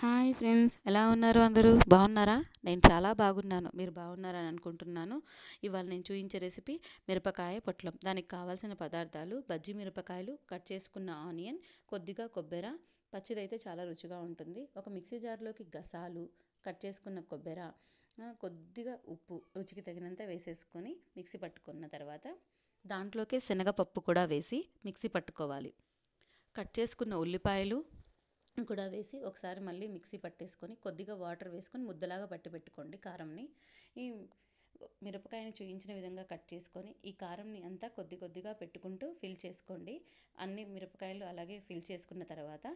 Hi friends, ఎలా ఉన్నారు? అందరూ బాగున్నారా? నేను చాలా బాగున్నాను. మీరు బాగున్నారని అనుకుంటున్నాను. ఇవాళ నేను చూపించే రెసిపీ మిరపకాయ పొట్లం. దానికి కావాల్సిన పదార్థాలు: బజ్జి మిరపకాయలు, కట్ చేసుకున్న ఆనియన్, కొద్దిగా కొబ్బెర, పచ్చిదైతే చాలా రుచిగా ఉంటుంది. ఒక మిక్సీ జార్లోకి గసాలు, కట్ చేసుకున్న కొబ్బెర, కొద్దిగా ఉప్పు రుచికి తగినంత వేసేసుకొని మిక్సీ పట్టుకున్న తర్వాత దాంట్లోకే శనగపప్పు కూడా వేసి మిక్సీ పట్టుకోవాలి. కట్ చేసుకున్న ఉల్లిపాయలు కూడా వేసి ఒకసారి మళ్ళీ మిక్సీ పట్టేసుకొని కొద్దిగా వాటర్ వేసుకొని ముద్దలాగా పట్టి పెట్టుకోండి కారంని. ఈ మిరపకాయని చూపించిన విధంగా కట్ చేసుకొని ఈ కారంని అంతా కొద్ది కొద్దిగా పెట్టుకుంటూ ఫిల్ చేసుకోండి. అన్ని మిరపకాయలు అలాగే ఫిల్ చేసుకున్న తర్వాత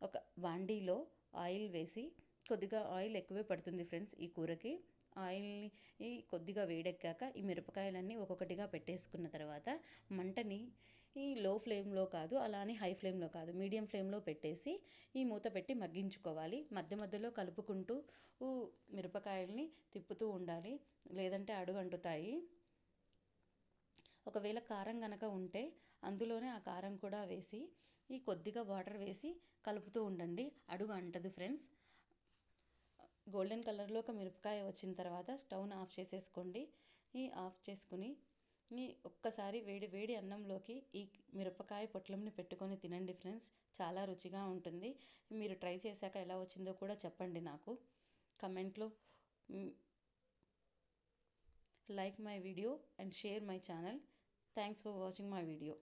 ఒక బాండీలో ఆయిల్ వేసి, కొద్దిగా ఆయిల్ ఎక్కువే పడుతుంది ఫ్రెండ్స్ ఈ కూరకి. ఆయిల్ని కొద్దిగా వేడెక్కాక ఈ మిరపకాయలన్నీ ఒక్కొక్కటిగా పెట్టేసుకున్న తర్వాత మంటని లో ఫ్లేమ్లో కాదు, అలానే హై ఫ్లేమ్లో కాదు, మీడియం ఫ్లేమ్లో పెట్టేసి ఈ మూత పెట్టి మగ్గించుకోవాలి. మధ్య మధ్యలో కలుపుకుంటూ మిరపకాయల్ని తిప్పుతూ ఉండాలి, లేదంటే అడుగు అంటుతాయి. ఒకవేళ కారం గనక ఉంటే అందులోనే ఆ కారం కూడా వేసి కొద్దిగా వాటర్ వేసి కలుపుతూ ఉండండి, అడుగు అంటదు ఫ్రెండ్స్. గోల్డెన్ కలర్లో ఒక మిరపకాయ వచ్చిన తర్వాత స్టవ్ని ఆఫ్ చేసేసుకోండి. ఆఫ్ చేసుకుని ఒక్కసారి వేడి వేడి అన్నంలోకి ఈ మిరపకాయ పొట్లంని పెట్టుకొని తినండి ఫ్రెండ్స్. చాలా రుచిగా ఉంటుంది. మీరు ట్రై చేశాక ఎలా వచ్చిందో కూడా చెప్పండి నాకు కమెంట్లో. Like my video and share my channel. Thanks for watching my video.